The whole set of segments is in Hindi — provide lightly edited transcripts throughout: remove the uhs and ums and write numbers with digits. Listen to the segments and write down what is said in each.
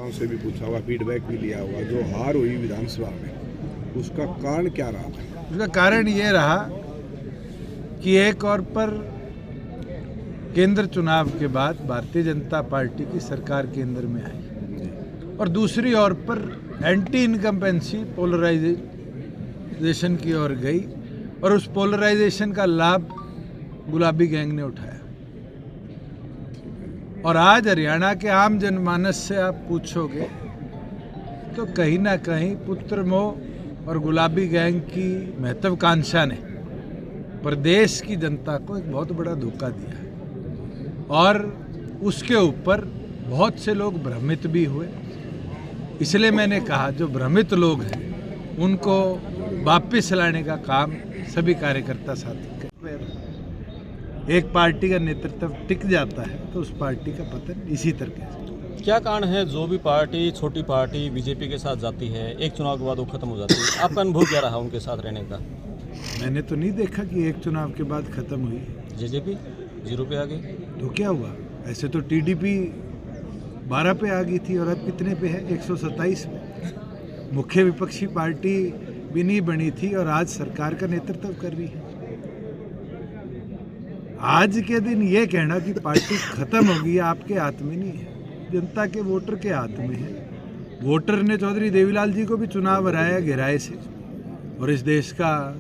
कार्यकर्ताओं से भी पूछा हुआ, फीडबैक भी लिया हुआ, जो हार हुई विधानसभा में उसका कारण क्या रहा था? उसका कारण ये रहा कि एक और पर केंद्र चुनाव के बाद भारतीय जनता पार्टी की सरकार केंद्र में आई और दूसरी ओर पर एंटी इनकम्पेंसी पोलराइजेशन की ओर गई और उस पोलराइजेशन का लाभ गुलाबी गैंग ने उठाया। और आज हरियाणा के आम जनमानस से आप पूछोगे तो कहीं ना कहीं पुत्र मोह और गुलाबी गैंग की महत्वाकांक्षा ने प्रदेश की जनता को एक बहुत बड़ा धोखा दिया है और उसके ऊपर बहुत से लोग भ्रमित भी हुए। इसलिए मैंने कहा जो भ्रमित लोग हैं उनको वापस लाने का काम सभी कार्यकर्ता साथी करें। एक पार्टी का नेतृत्व टिक जाता है तो उस पार्टी का पतन इसी तरह से। क्या कारण है जो भी पार्टी छोटी पार्टी बीजेपी के साथ जाती है एक चुनाव के बाद वो खत्म हो जाती है? आपका अनुभव क्या रहा उनके साथ रहने का? मैंने तो नहीं देखा कि एक चुनाव के बाद खत्म हुई। जेजेपी 0 पे आ गई तो क्या हुआ? ऐसे तो टीडीपी 12 पे आ गई थी और अब कितने पे है? 127 पे। मुख्य विपक्षी पार्टी भी नहीं बनी थी और आज सरकार का नेतृत्व कर रही है। आज के दिन ये कहना कि पार्टी खत्म होगी आपके हाथ में नहीं है, जनता के वोटर के हाथ में है। वोटर ने चौधरी देवीलाल जी को भी चुनाव हराया गहराई से और इस देश का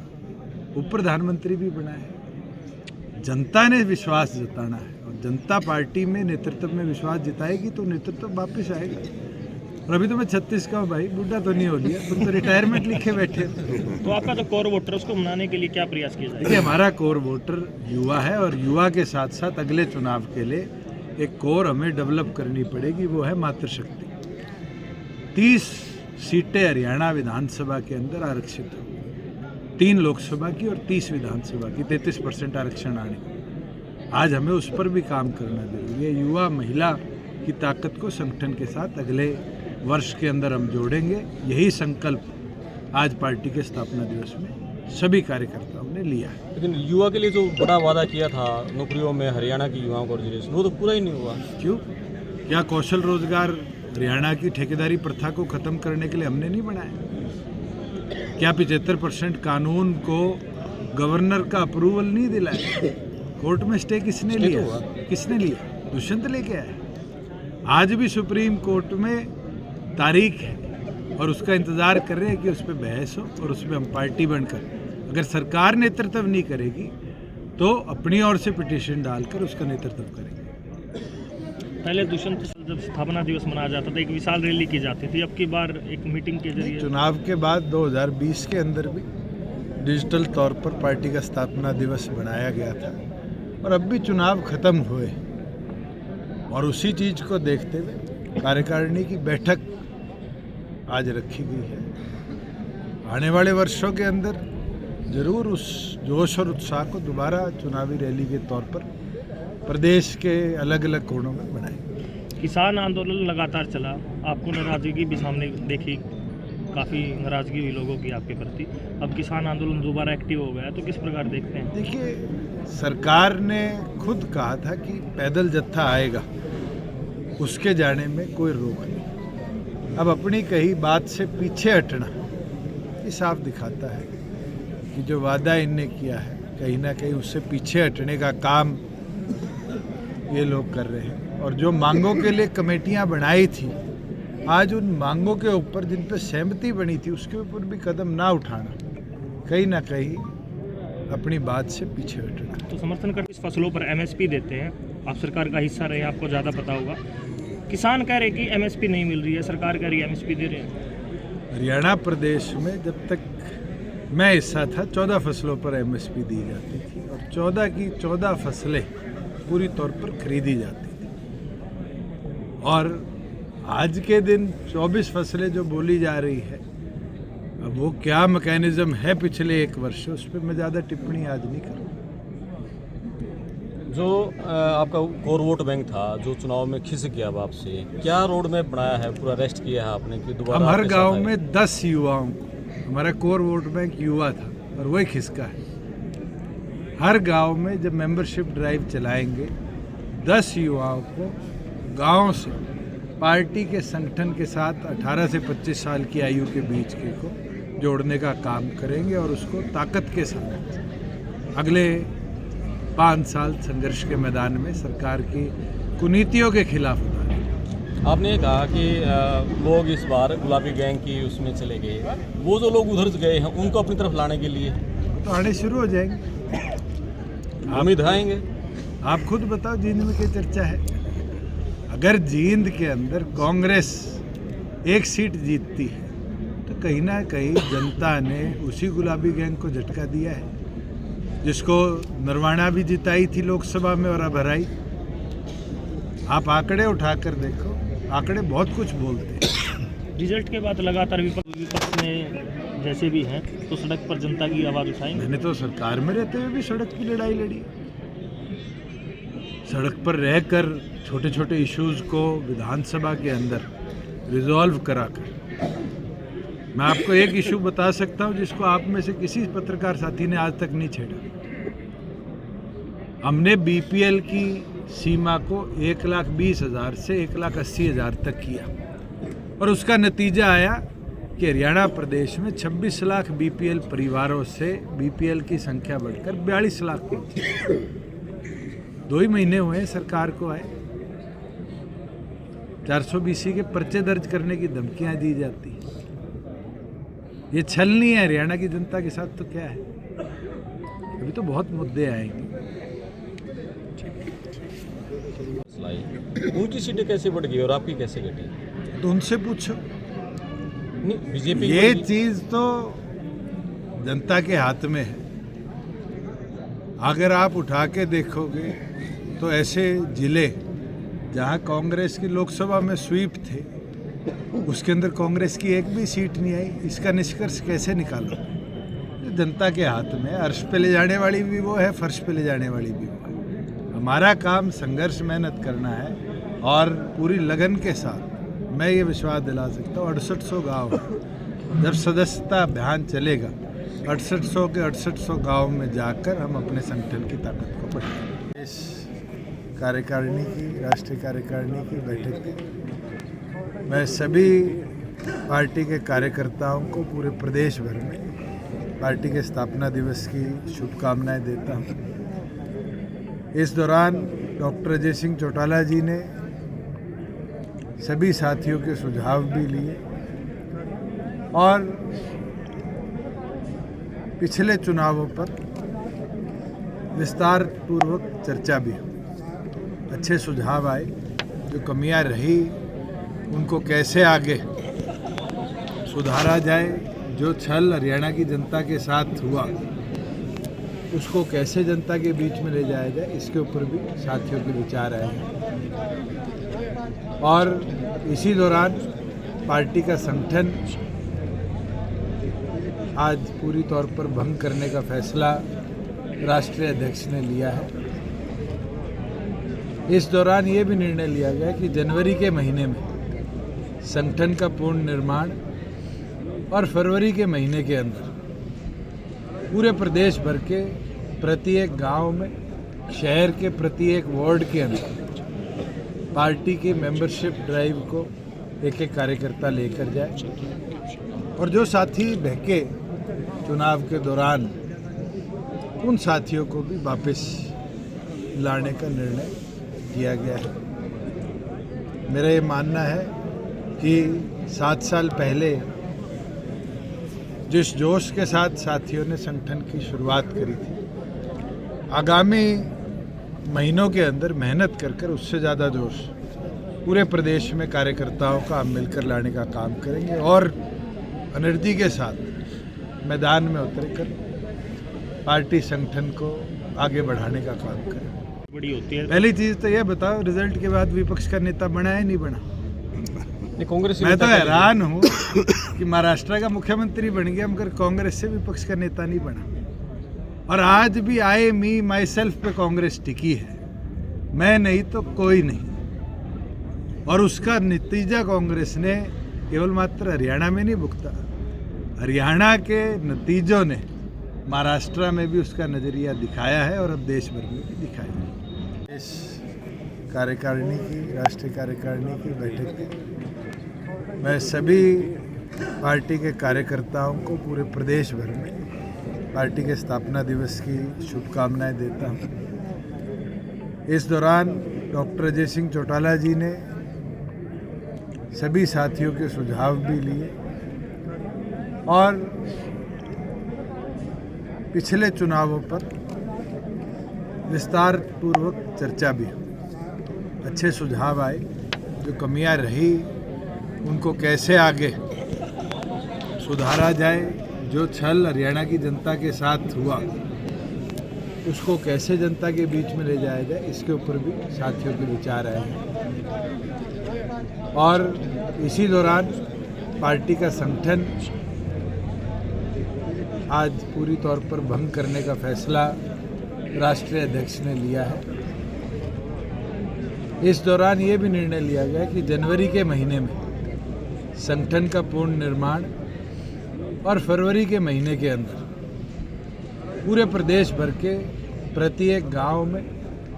उप प्रधानमंत्री भी बनाया। जनता ने विश्वास जताना है और जनता पार्टी में नेतृत्व में विश्वास जताएगी तो नेतृत्व वापस आएगा। और अभी तो मैं 36 का हूँ भाई, बूढ़ा तो नहीं हो लिया, तुम तो रिटायरमेंट लिखे बैठे। तो आपका जो कोर वोटर है उसको मनाने के लिए क्या प्रयास किया जाए? देखिए हमारा कोर वोटर युवा है और युवा के साथ साथ अगले चुनाव के लिए एक कोर हमें डेवलप करनी पड़ेगी, वो है मातृशक्ति। 30 सीटें हरियाणा विधानसभा के अंदर आरक्षित हो, 3 लोकसभा की और 30 विधानसभा की, 33% आरक्षण आने। आज हमें उस पर भी काम करना जरूरी है। युवा महिला की ताकत को संगठन के साथ अगले वर्ष के अंदर हम जोड़ेंगे। यही संकल्प आज पार्टी के स्थापना दिवस में सभी कार्यकर्ताओं ने लिया है। लेकिन युवा के लिए जो बड़ा वादा किया था नौकरियों में हरियाणा की युवाओं को रिजर्वेशन, वो तो पूरा ही नहीं हुआ। क्यों? क्या कौशल रोजगार हरियाणा की ठेकेदारी प्रथा को खत्म करने के लिए हमने नहीं बनाया? क्या 75% कानून को गवर्नर का अप्रूवल नहीं दिलाया? कोर्ट में स्टे किसने लिया? किसने लिया? दुष्यंत लेके आए। आज भी सुप्रीम कोर्ट में तारीख है और उसका इंतजार कर रहे हैं कि उस पर बहस हो और उसमें हम पार्टी बनकर, अगर सरकार नेतृत्व नहीं करेगी तो अपनी ओर से पिटीशन डालकर उसका नेतृत्व करेंगे। पहले दुष्यंत जब स्थापना दिवस मनाया जाता था एक विशाल रैली की जाती थी, अब की बार एक मीटिंग के जरिए चुनाव के बाद 2020 के अंदर भी डिजिटल तौर पर पार्टी का स्थापना दिवस बनाया गया था और अब भी चुनाव खत्म हुए और उसी चीज को देखते हुए कार्यकारिणी की बैठक आज रखी गई है। आने वाले वर्षों के अंदर जरूर उस जोश और उत्साह को दोबारा चुनावी रैली के तौर पर प्रदेश के अलग अलग कोणों में बनाएंगे। किसान आंदोलन लगातार चला, आपको नाराजगी भी सामने देखी, काफ़ी नाराजगी हुई लोगों की आपके प्रति। अब किसान आंदोलन दोबारा एक्टिव हो गया, तो किस प्रकार देखते हैं? देखिए सरकार ने खुद कहा था कि पैदल जत्था आएगा, उसके जाने में कोई रोक नहीं। अब अपनी कही बात से पीछे हटना ये साफ दिखाता है कि जो वादा इनने किया है कहीं ना कहीं उससे पीछे हटने का काम ये लोग कर रहे हैं। और जो मांगों के लिए कमेटियां बनाई थी, आज उन मांगों के ऊपर जिन पर सहमति बनी थी उसके ऊपर भी कदम ना उठाना कहीं ना कहीं अपनी बात से पीछे हटना। तो समर्थन कर इस फसलों पर MSP देते हैं, आप सरकार का हिस्सा रहे, आपको ज़्यादा पता होगा। किसान कह रहे कि MSP नहीं मिल रही है, सरकार कह रही है MSP दे रहे हैं। हरियाणा प्रदेश में जब तक मैं हिस्सा था 14 फसलों पर MSP दी जाती थी और 14 की 14 फसलें पूरी तौर पर खरीदी जाती थी। और आज के दिन 24 फसलें जो बोली जा रही है, अब वो क्या मैकेनिज्म है पिछले 1 वर्ष, उस पर मैं ज़्यादा टिप्पणी आज नहीं करूँ। जो आपका कोर वोट बैंक था जो चुनाव में खिसक गया अब आपसे, क्या रोड मैप बनाया है, पूरा रेस्ट किया है आपने कि दोबारा? हम हर गांव में 10 युवाओं को, हमारा कोर वोट बैंक युवा था और वही खिसका है। हर गांव में जब मेंबरशिप ड्राइव चलाएंगे 10 युवाओं को गांव से पार्टी के संगठन के साथ 18 से 25 साल की आयु के बीच के को जोड़ने का काम करेंगे और उसको ताकत के साथ अगले 5 साल संघर्ष के मैदान में सरकार की कुनीतियों के खिलाफ उतारेंगे। आपने कहा कि लोग इस बार गुलाबी गैंग की उसमें चले गए, वो जो लोग उधर गए हैं उनको अपनी तरफ लाने के लिए तो आने शुरू हो जाएंगे। उम्मीद आएंगे। आप खुद बताओ जींद में क्या चर्चा है? अगर जींद के अंदर कांग्रेस एक सीट जीतती है तो कहीं ना कहीं जनता ने उसी गुलाबी गैंग को झटका दिया है जिसको नरवाना भी जिताई थी लोकसभा में और अब हराई। आप आंकड़े उठाकर देखो, आंकड़े बहुत कुछ बोलते हैं। रिजल्ट के बाद लगातार विपक्ष में जैसे भी हैं तो सड़क पर जनता की आवाज़ उठाएंगे। मैंने तो सरकार में रहते हुए भी सड़क की लड़ाई लड़ी। सड़क पर रहकर छोटे छोटे इश्यूज को विधानसभा के अंदर रिजॉल्व कराकर मैं आपको एक इशू बता सकता हूं जिसको आप में से किसी पत्रकार साथी ने आज तक नहीं छेड़ा। हमने बीपीएल की सीमा को 1,20,000 से 1,80,000 तक किया और उसका नतीजा आया कि हरियाणा प्रदेश में 26 लाख बीपीएल परिवारों से बीपीएल की संख्या बढ़कर 42 लाख पहुंची। 2 ही महीने हुए सरकार को आए। 420 के पर्चे दर्ज करने की धमकियां दी जाती। ये छल नहीं है हरियाणा की जनता के साथ तो क्या है? अभी तो बहुत मुद्दे आएंगे। उनकी सीटें कैसे बढ़ गई और आपकी कैसे घटी? तो उनसे पूछो। नहीं, बीजेपी ये चीज तो जनता के हाथ में है। अगर आप उठा के देखोगे तो ऐसे जिले जहां कांग्रेस की लोकसभा में स्वीप थे उसके अंदर कांग्रेस की एक भी सीट नहीं आई। इसका निष्कर्ष कैसे निकालो? जनता के हाथ में। अर्श पे ले जाने वाली भी वो है, फर्श पे ले जाने वाली भी वो है। हमारा काम संघर्ष मेहनत करना है और पूरी लगन के साथ मैं ये विश्वास दिला सकता हूँ 6800 गाँव जब सदस्यता अभियान चलेगा 6800 के 6800 गाँव में जाकर हम अपने संगठन की ताकत को बढ़ाएंगे। इस कार्यकारिणी की, राष्ट्रीय कार्यकारिणी की बैठक में मैं सभी पार्टी के कार्यकर्ताओं को पूरे प्रदेश भर में पार्टी के स्थापना दिवस की शुभकामनाएं देता हूं। इस दौरान डॉक्टर अजय सिंह चौटाला जी ने सभी साथियों के सुझाव भी लिए और पिछले चुनावों पर विस्तार पूर्वक चर्चा भी हुई। अच्छे सुझाव आए, जो कमियां रही उनको कैसे आगे सुधारा जाए, जो छल हरियाणा की जनता के साथ हुआ उसको कैसे जनता के बीच में ले जाया जाए, इसके ऊपर भी साथियों के विचार आए हैं। और इसी दौरान पार्टी का संगठन आज पूरी तौर पर भंग करने का फैसला राष्ट्रीय अध्यक्ष ने लिया है। इस दौरान ये भी निर्णय लिया गया कि जनवरी के महीने में संगठन का पूर्ण निर्माण और फरवरी के महीने के अंदर पूरे प्रदेश भर के प्रत्येक गांव में, शहर के प्रत्येक वार्ड के अंदर पार्टी की मेंबरशिप ड्राइव को एक एक कार्यकर्ता लेकर जाए और जो साथी बहके चुनाव के दौरान उन साथियों को भी वापस लाने का निर्णय किया गया है। मेरा ये मानना है कि 7 साल पहले जिस जोश के साथ साथियों ने संगठन की शुरुआत करी थी, आगामी महीनों के अंदर मेहनत कर उससे ज़्यादा जोश पूरे प्रदेश में कार्यकर्ताओं का हम मिलकर लाने का काम करेंगे और एनर्जी के साथ मैदान में उतरकर पार्टी संगठन को आगे बढ़ाने का काम करें। बड़ी होती है। पहली चीज़ तो यह बताओ, रिजल्ट के बाद विपक्ष का नेता बना है नहीं बना? कांग्रेस मैं तो हैरान हूँ कि महाराष्ट्र का मुख्यमंत्री बन गया मगर कांग्रेस से विपक्ष का नेता नहीं बना। और आज भी आई मी माई सेल्फ पे कांग्रेस टिकी है, मैं नहीं तो कोई नहीं। और उसका नतीजा कांग्रेस ने केवल मात्र हरियाणा में नहीं भुगता, हरियाणा के नतीजों ने महाराष्ट्र में भी उसका नज़रिया दिखाया है और अब देश भर में भी दिखाया है। इस कार्यकारिणी की, राष्ट्रीय कार्यकारिणी की बैठक थी। मैं सभी पार्टी के कार्यकर्ताओं को पूरे प्रदेश भर में पार्टी के स्थापना दिवस की शुभकामनाएं देता हूं। इस दौरान डॉक्टर अजय सिंह चौटाला जी ने सभी साथियों के सुझाव भी लिए और पिछले चुनावों पर विस्तार पूर्वक चर्चा भी हुई। अच्छे सुझाव आए, जो कमियां रही उनको कैसे आगे सुधारा जाए, जो छल हरियाणा की जनता के साथ हुआ उसको कैसे जनता के बीच में ले जाया जाए, इसके ऊपर भी साथियों के विचार आए हैं। और इसी दौरान पार्टी का संगठन आज पूरी तौर पर भंग करने का फैसला राष्ट्रीय अध्यक्ष ने लिया है। इस दौरान ये भी निर्णय लिया गया कि जनवरी के महीने में संगठन का पूर्ण निर्माण और फरवरी के महीने के अंदर पूरे प्रदेश भर के प्रत्येक गांव में,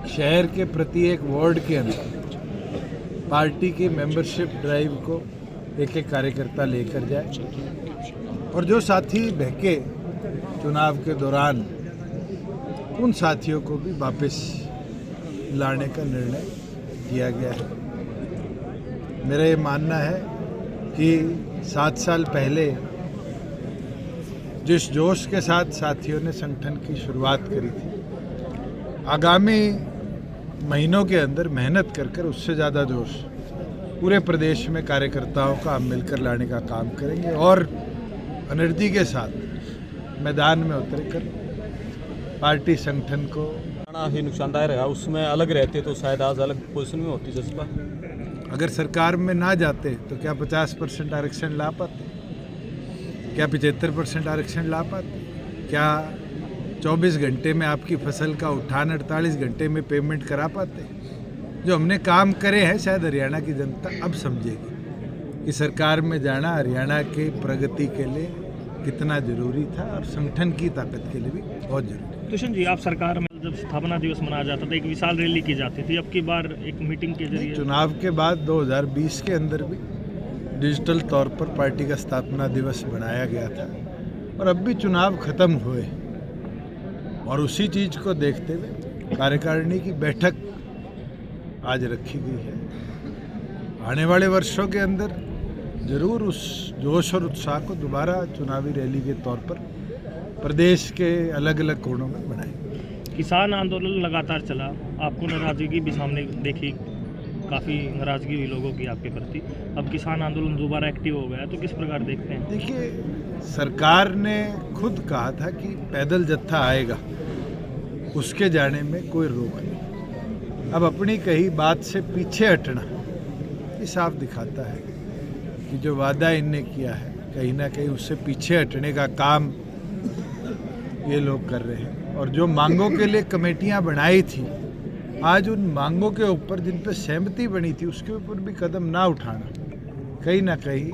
शहर के प्रत्येक वार्ड के अंदर पार्टी की मेंबरशिप ड्राइव को एक एक कार्यकर्ता लेकर जाए और जो साथी बहके चुनाव के दौरान, उन साथियों को भी वापस लाने का निर्णय किया गया है। मेरा ये मानना है कि 7 साल पहले जिस जोश के साथ साथियों ने संगठन की शुरुआत करी थी, आगामी महीनों के अंदर मेहनत कर उससे ज़्यादा जोश पूरे प्रदेश में कार्यकर्ताओं का हम मिलकर लाने का काम करेंगे और एनर्जी के साथ मैदान में उतरकर पार्टी संगठन को ही नुकसानदायक रहा, उसमें अलग रहते तो शायद आज अलग पोजीशन में होती जज्बा। अगर सरकार में ना जाते तो क्या 50% आरक्षण ला पाते? क्या 75% आरक्षण ला पाते? क्या 24 घंटे में आपकी फसल का उठान 48 घंटे में पेमेंट करा पाते? जो हमने काम करे हैं, शायद हरियाणा की जनता अब समझेगी कि सरकार में जाना हरियाणा के प्रगति के लिए कितना जरूरी था और संगठन की ताकत के लिए भी बहुत जरूरी। दुष्यंत जी, आप सरकार में जब स्थापना दिवस मनाया जाता था, एक विशाल रैली की जाती थी, अब की बार एक मीटिंग के जरिए चुनाव के बाद 2020 के अंदर भी डिजिटल तौर पर पार्टी का स्थापना दिवस मनाया गया था और अब भी चुनाव खत्म हुए और उसी चीज़ को देखते हुए कार्यकारिणी की बैठक आज रखी गई है। आने वाले वर्षों के अंदर जरूर उस जोश और उत्साह को दोबारा चुनावी रैली के तौर पर प्रदेश के अलग अलग कोणों में बनाएंगे। किसान आंदोलन लगातार चला, आपको नाराजगी भी सामने देखी, काफ़ी नाराजगी हुई लोगों की आपके प्रति। अब किसान आंदोलन दोबारा एक्टिव हो गया, तो किस प्रकार देखते हैं? देखिए, सरकार ने खुद कहा था कि पैदल जत्था आएगा, उसके जाने में कोई रोक नहीं। अब अपनी कही बात से पीछे हटना ये साफ दिखाता है कि जो वादा इनने किया है कहीं ना कहीं उससे पीछे हटने का काम ये लोग कर रहे हैं। और जो मांगों के लिए कमेटियां बनाई थी, आज उन मांगों के ऊपर जिन पर सहमति बनी थी उसके ऊपर भी कदम ना उठाना कहीं ना कहीं